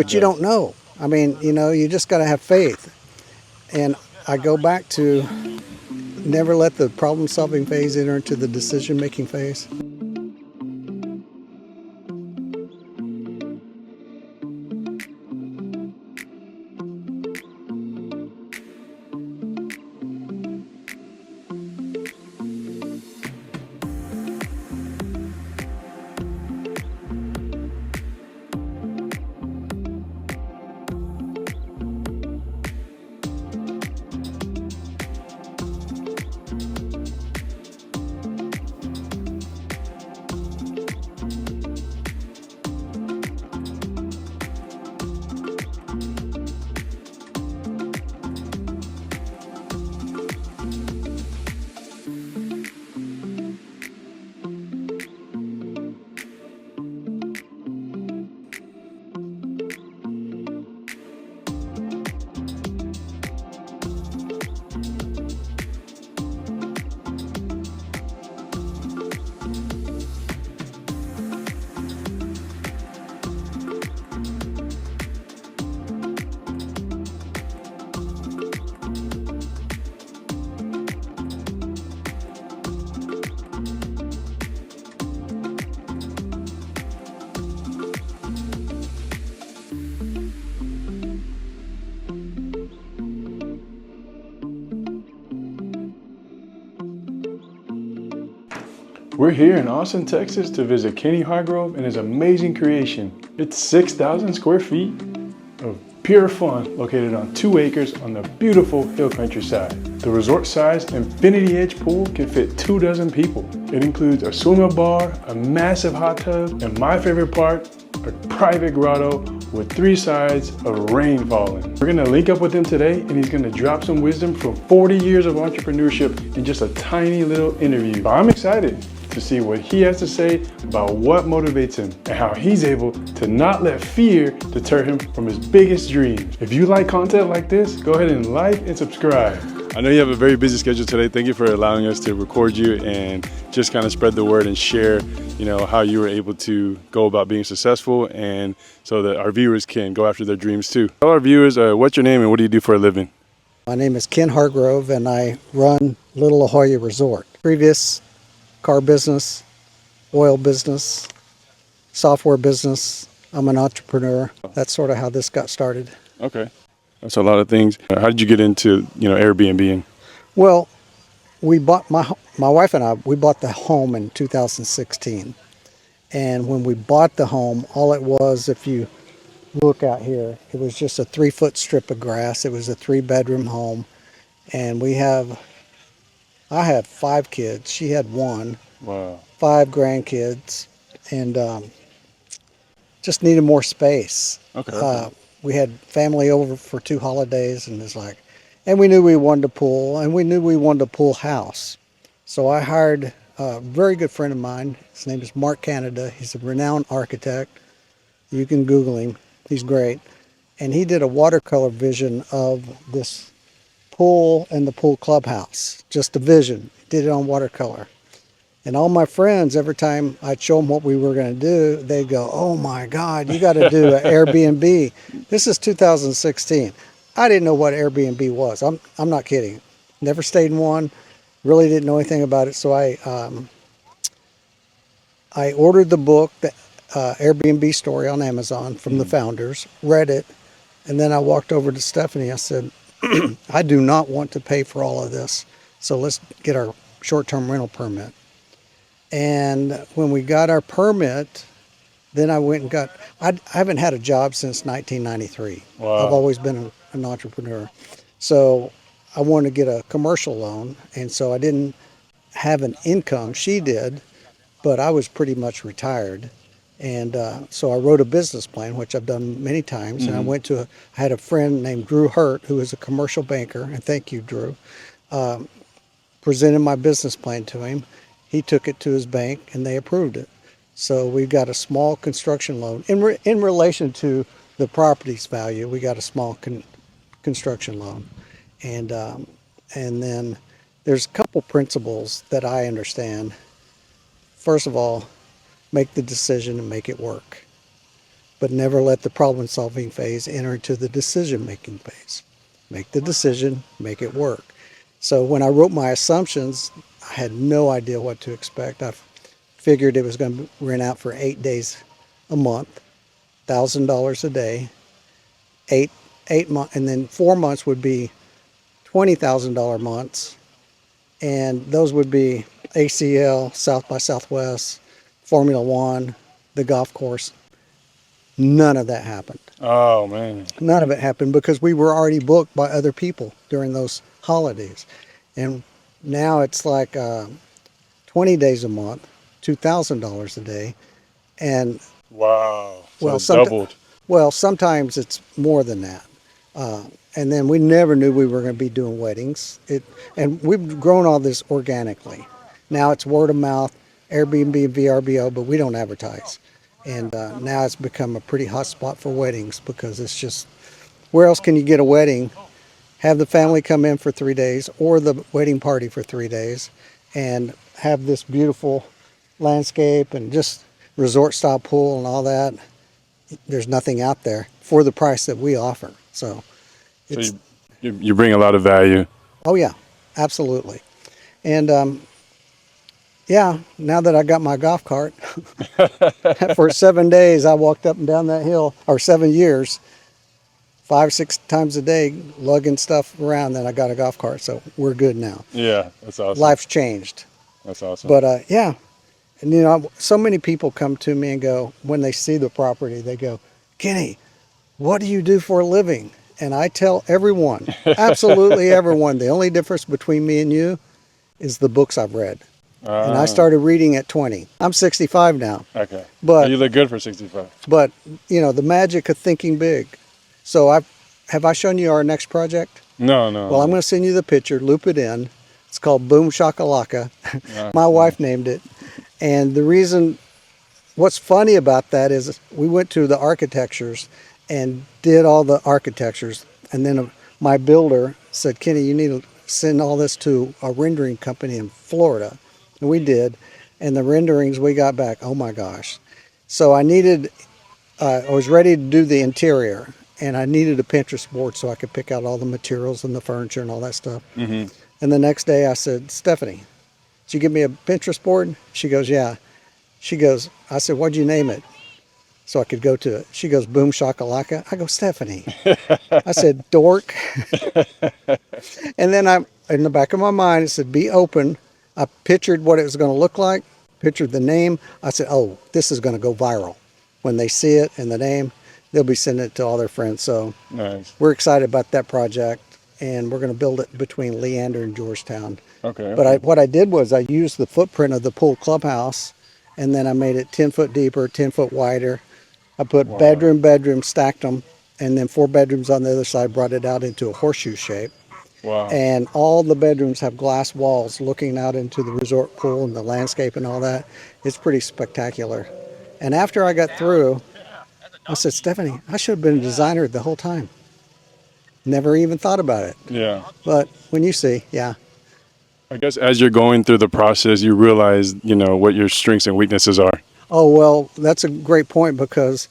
but you don't know. I mean, you just got to have faith. And I go back to never let the problem solving phase enter into the decision making phase. We're here in Austin, Texas to visit Kenny Hargrove and his amazing creation. It's 6,000 square feet of pure fun located on 2 acres on the beautiful hill countryside. The resort-sized Infinity Edge pool can fit 24 people. It includes a swim-up bar, a massive hot tub, and my favorite part, a private grotto with 3 sides of rain falling. We're gonna link up with him today and he's gonna drop some wisdom from 40 years of entrepreneurship in just a tiny little interview. I'm excited to see what he has to say about what motivates him and how he's able to not let fear deter him from his biggest dreams. If you like content like this, go ahead and like and subscribe. I know you have a very busy schedule today. Thank you for allowing us to record you and just kind of spread the word and share, how you were able to go about being successful, and so that our viewers can go after their dreams too. Tell our viewers what's your name and what do you do for a living? My name is Ken Hargrove and I run Little La Jolla Resort. Previous car business, oil business, software business. I'm an entrepreneur. That's sort of how this got started. Okay. That's a lot of things. How did you get into, Airbnb? Well, we bought my wife and I, we bought the home in 2016. And when we bought the home, all it was, if you look out here, it was just a 3-foot strip of grass. It was a 3-bedroom home. And I have 5 kids. She had 1. Wow. 5 grandkids, and just needed more space. Okay. We had family over for 2 holidays, and and we knew we wanted a pool, and we knew we wanted a pool house. So I hired a very good friend of mine. His name is Mark Canada. He's a renowned architect. You can Google him. He's great. And he did a watercolor vision of this pool and the pool clubhouse, just a vision. Did it on watercolor. And all my friends, every time I'd show them what we were going to do, they'd go, "Oh my God, you got to do an Airbnb." This is 2016. I didn't know what Airbnb was. I'm not kidding. Never stayed in one. Really didn't know anything about it. So I ordered the book, the Airbnb story on Amazon from the founders, read it, and then I walked over to Stephanie. I said, "I do not want to pay for all of this. So let's get our short-term rental permit." And when we got our permit, then I went and I haven't had a job since 1993. Wow. I've always been an entrepreneur. So I wanted to get a commercial loan. And so I didn't have an income. She did, but I was pretty much retired. And so I wrote a business plan, which I've done many times. And I had a friend named Drew Hurt, who is a commercial banker. And thank you, Drew. Presented my business plan to him. He took it to his bank and they approved it. So we got a small construction loan. In relation to the property's value, we got a small construction loan. And then there's a couple principles that I understand. First of all, make the decision and make it work. but never let the problem-solving phase enter into the decision-making phase. Make the decision, make it work. So when I wrote my assumptions, I had no idea what to expect. I figured it was going to rent out for 8 days a month, $1,000 a day, eight months, and then 4 months would be $20,000 months, and those would be ACL, South by Southwest, Formula One, the golf course. None of that happened. Oh man. None of it happened because we were already booked by other people during those holidays. And now it's like 20 days a month, $2,000 a day. And Wow. So well, it doubled. well, sometimes it's more than that. And then we never knew we were going to be doing weddings. And we've grown all this organically. Now it's word of mouth, Airbnb, VRBO, but we don't advertise. And now it's become a pretty hot spot for weddings because it's just, where else can you get a wedding, have the family come in for 3 days or the wedding party for 3 days and have this beautiful landscape and just resort style pool and all that. There's nothing out there for the price that we offer. So So it's, you bring a lot of value. oh yeah, absolutely. And yeah, now that I got my golf cart, for 7 days I walked up and down that hill, or 7 years, 5, 6 times a day, lugging stuff around. Then I got a golf cart, so we're good now. Yeah, that's awesome. Life's changed. That's awesome. But yeah, and you know, so many people come to me and go, when they see the property, they go, Kenny, what do you do for a living? And I tell everyone, absolutely everyone, the only difference between me and you is the books I've read. And I started reading at 20. I'm 65 now. Okay. But you look good for 65. But you know, the magic of thinking big. So have I shown you our next project? No. Well, I'm going to send you the picture, loop it in. It's called Boom Shakalaka. Yeah. My wife named it. And the reason, what's funny about that is we went to the architectures and did all the architectures. And then my builder said, Kenny, you need to send all this to a rendering company in Florida. And we did. And the renderings we got back, oh my gosh. So I was ready to do the interior. And I needed a Pinterest board so I could pick out all the materials and the furniture and all that stuff. Mm-hmm. And the next day I said, Stephanie, did you give me a Pinterest board? She goes, yeah. She goes, I said, what'd you name it? So I could go to it. She goes, Boom Shakalaka. I go, Stephanie. I said, dork. And then in the back of my mind, it said, be open. I pictured what it was going to look like, pictured the name. I said, oh, this is going to go viral. When they see it and the name, they'll be sending it to all their friends. So Nice. we're excited about that project. And we're going to build it between Leander and Georgetown. Okay. But what I did was I used the footprint of the pool clubhouse, and then I made it 10 foot deeper, 10 foot wider. I put bedroom, stacked them, and then 4 bedrooms on the other side, brought it out into a horseshoe shape. Wow. And all the bedrooms have glass walls looking out into the resort pool and the landscape and all that. It's pretty spectacular. And after I got through, I said, Stephanie, I should have been a designer the whole time. Never even thought about it. Yeah. But when you see, yeah. I guess as you're going through the process, you realize, what your strengths and weaknesses are. Oh, well, that's a great point because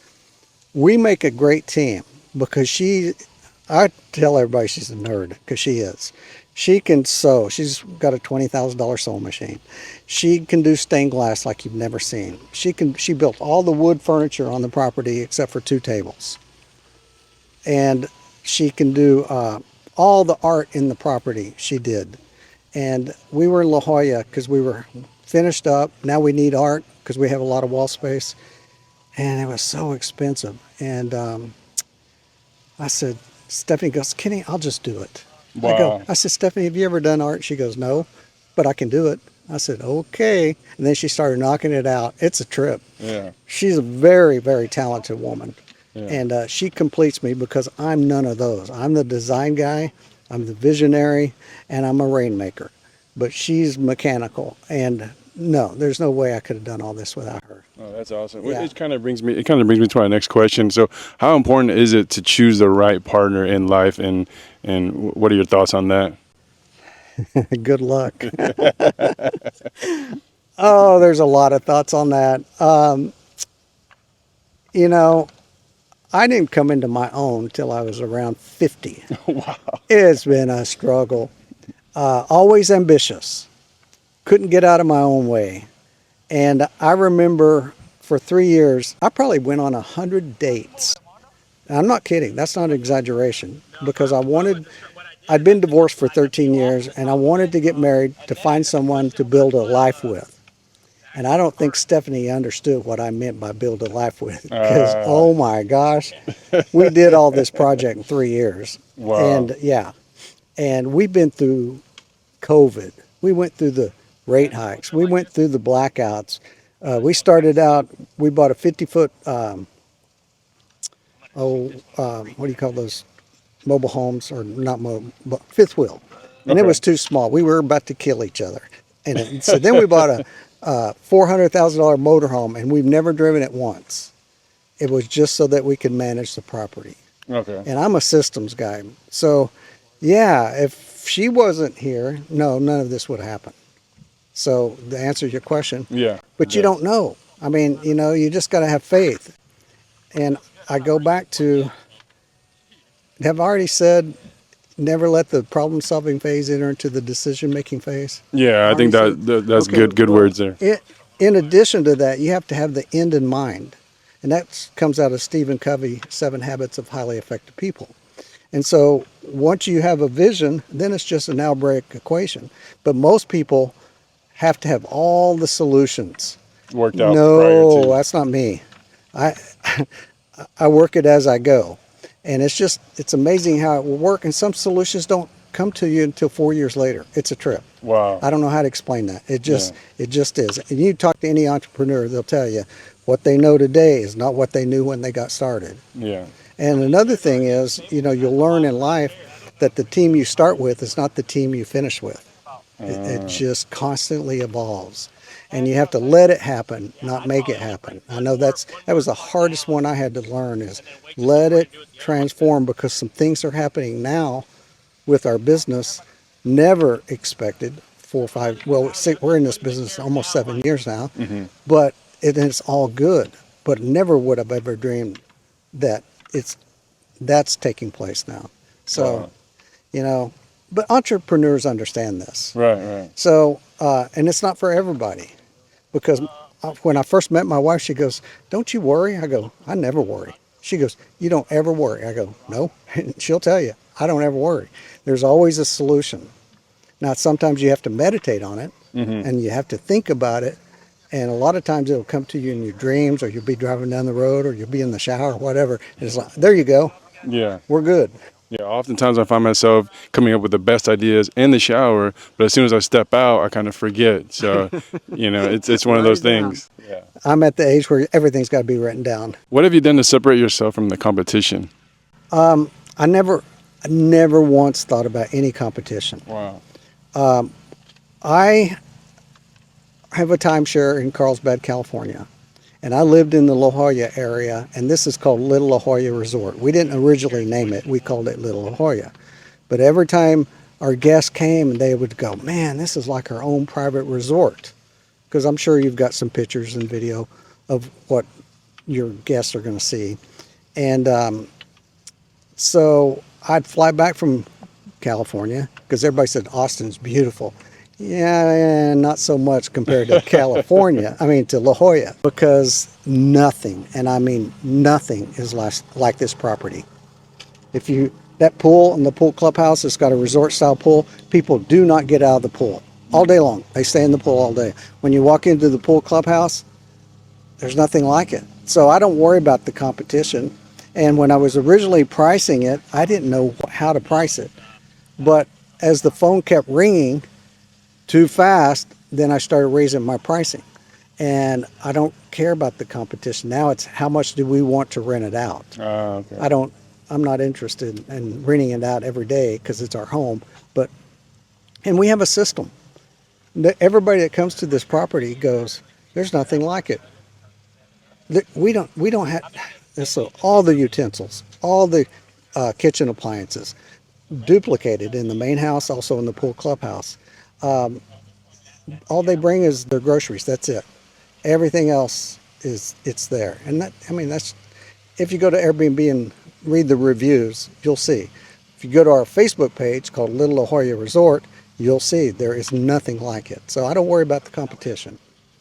we make a great team because I tell everybody she's a nerd because she is. She can sew. She's got a $20,000 sewing machine. She can do stained glass like you've never seen. She built all the wood furniture on the property except for 2 tables. And she can do all the art in the property. She did. And we were in La Jolla because we were finished up. Now we need art because we have a lot of wall space. And it was so expensive. And I said, Stephanie goes, Kenny, I'll just do it. Wow. I said, Stephanie, have you ever done art? She goes, no, but I can do it. I said, okay. And then she started knocking it out. It's a trip. Yeah. She's a very, very talented woman. Yeah. And she completes me because I'm none of those. I'm the design guy, I'm the visionary, and I'm a rainmaker. But she's mechanical. And no, there's no way I could have done all this without her. Oh, that's awesome. Yeah. It kind of brings me to our next question. So how important is it to choose the right partner in life, and what are your thoughts on that? Good luck. Oh, there's a lot of thoughts on that. I didn't come into my own till I was around 50. Wow. It's been a struggle. Always ambitious. Couldn't get out of my own way. And I remember for 3 years, I probably went on 100 dates. And I'm not kidding. That's not an exaggeration because I'd been divorced for 13 years and I wanted to get married to find someone to build a life with. And I don't think Stephanie understood what I meant by build a life with because, oh my gosh, we did all this project in 3 years. Wow. And yeah, and we've been through COVID. We went through the rate hikes. We went through the blackouts. We started out, we bought a 50-foot, what do you call those mobile homes, or not mobile, but fifth wheel. And it Okay. was too small. We were about to kill each other. And so then we bought a $400,000 motorhome, and we've never driven it once. It was just so that we could manage the property. Okay. And I'm a systems guy. So, yeah, if she wasn't here, no, none of this would happen. So, to answer your question, Yeah. but you don't know. I mean, you just got to have faith. And I go back to, have I already said, never let the problem-solving phase enter into the decision-making phase? Yeah, I think Already that's Okay, good well, words there. In addition to that, you have to have the end in mind. And that comes out of Stephen Covey, 7 Habits of Highly Effective People. And so once you have a vision, then it's just an algebraic equation. But most people have to have all the solutions. Worked out prior No, to. that's not me. I I work it as I go. And it's amazing how it will work. And some solutions don't come to you until 4 years later. It's a trip. Wow. I don't know how to explain that. It just is. And you talk to any entrepreneur, they'll tell you what they know today is not what they knew when they got started. Yeah. And another thing is, you'll learn in life that the team you start with is not the team you finish with. It just constantly evolves. And you have to let it happen, not make it happen. I know that was the hardest one I had to learn, is let it transform, because some things are happening now with our business never expected. 4 or 5, well, we're in this business almost 7 years now, but it's all good. But never would have ever dreamed that that's taking place now. So, but entrepreneurs understand this. Right. So, and it's not for everybody, because when I first met my wife, she goes, "Don't you worry?" I go, "I never worry." She goes, "You don't ever worry?" I go, "No." And she'll tell you, I don't ever worry. There's always a solution. Now, sometimes you have to meditate on it, and you have to think about it. And a lot of times it'll come to you in your dreams, or you'll be driving down the road, or you'll be in the shower, or whatever. And it's like, there you go. Yeah. We're good. Yeah, oftentimes I find myself coming up with the best ideas in the shower, but as soon as I step out, I kind of forget. So, it's one of those Write it down. things. Yeah. I'm at the age where everything's got to be written down. What have you done to separate yourself from the competition? I never once thought about any competition. Wow. I have a timeshare in Carlsbad, California, and I lived in the La Jolla area, and this is called Little La Jolla Resort. We didn't originally name it. We called it Little La Jolla. But every time our guests came, they would go, "Man, this is like our own private resort." Because I'm sure you've got some pictures and video of what your guests are going to see. And so I'd fly back from California, because everybody said Austin's beautiful. Yeah, not so much compared to California. I mean, to La Jolla, because nothing, and I mean nothing, is like this property. That pool in the pool clubhouse, it's got a resort style pool. People do not get out of the pool all day long. They stay in the pool all day. When you walk into the pool clubhouse, there's nothing like it. So I don't worry about the competition. And when I was originally pricing it, I didn't know how to price it. But as the phone kept ringing too fast, then I started raising my pricing. And I don't care about the competition. Now it's how much do we want to rent it out. Okay. I'm not interested in renting it out every day because it's our home. And we have a system. Everybody that comes to this property goes, "There's nothing like it." We don't have, so all the utensils, all the kitchen appliances, duplicated in the main house, also in the pool clubhouse. All they bring is their groceries. That's it. Everything else it's there. And if you go to Airbnb and read the reviews, you'll see. If you go to our Facebook page called Little La Jolla Resort, you'll see there is nothing like it. So I don't worry about the competition.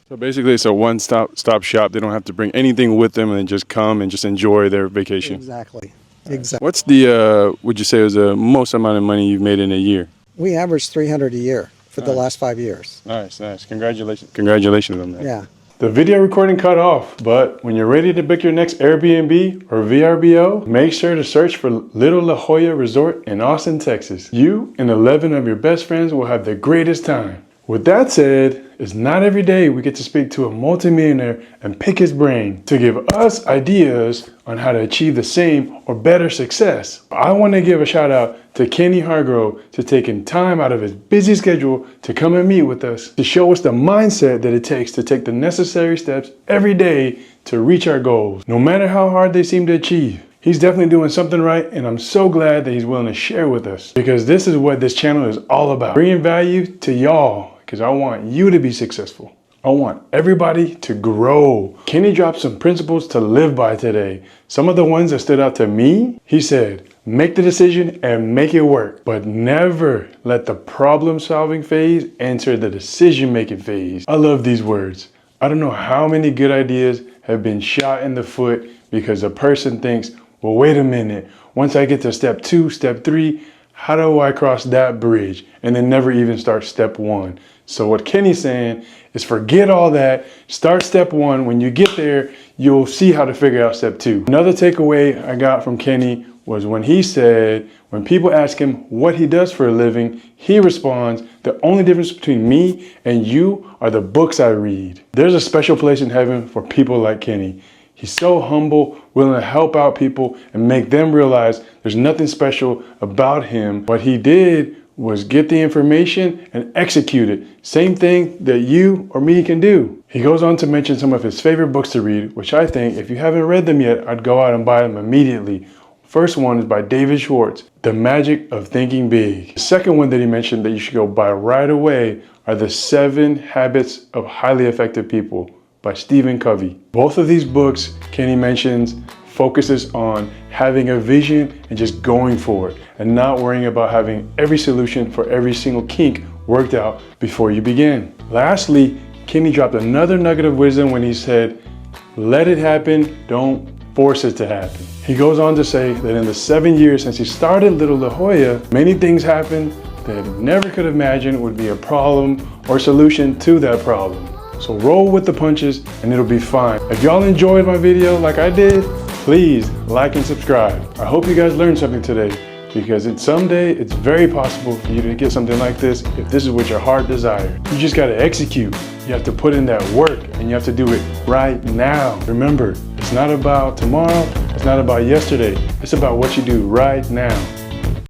So basically it's a one-stop shop. They don't have to bring anything with them and just come and just enjoy their vacation. Exactly. Exactly. What's the, would you say was the most amount of money you've made in a year? We average $300 a year for the last 5 years. Nice, nice. Congratulations on that. Yeah. The video recording cut off, but when you're ready to book your next Airbnb or VRBO, make sure to search for Little La Jolla Resort in Austin, Texas. You and 11 of your best friends will have the greatest time. With that said, it's not every day we get to speak to a multimillionaire and pick his brain to give us ideas on how to achieve the same or better success. I want to give a shout out to Kenny Hargrove for taking time out of his busy schedule to come and meet with us to show us the mindset that it takes to take the necessary steps every day to reach our goals, no matter how hard they seem to achieve. He's definitely doing something right, and I'm so glad that he's willing to share with us, because this is what this channel is all about, bringing value to y'all, because I want you to be successful. I want everybody to grow. Kenny dropped some principles to live by today. Some of the ones that stood out to me, he said, make the decision and make it work, but never let the problem-solving phase enter the decision-making phase. I love these words. I don't know how many good ideas have been shot in the foot because a person thinks, well, wait a minute, once I get to step 2, step 3, how do I cross that bridge? And then never even start step 1. So what Kenny's saying is forget all that, start step 1. When you get there, you'll see how to figure out step 2. Another takeaway I got from Kenny was when he said, when people ask him what he does for a living, he responds, the only difference between me and you are the books I read. There's a special place in heaven for people like Kenny. He's so humble, willing to help out people and make them realize there's nothing special about him. What he did was get the information and execute it. Same thing that you or me can do. He goes on to mention some of his favorite books to read, which I think if you haven't read them yet, I'd go out and buy them immediately. First one is by David Schwartz, The Magic of Thinking Big. The second one that he mentioned that you should go buy right away are The 7 Habits of Highly Effective People by Stephen Covey. Both of these books, Kenny mentions, focuses on having a vision and just going for it and not worrying about having every solution for every single kink worked out before you begin. Lastly, Kenny dropped another nugget of wisdom when he said, let it happen, don't force it to happen. He goes on to say that in the 7 years since he started Little La Jolla, many things happened that he never could imagine would be a problem or solution to that problem. So roll with the punches and it'll be fine. If y'all enjoyed my video like I did, please like and subscribe. I hope you guys learned something today, because someday it's very possible for you to get something like this if this is what your heart desires. You just gotta execute. You have to put in that work and you have to do it right now. Remember, it's not about tomorrow, it's not about yesterday, it's about what you do right now.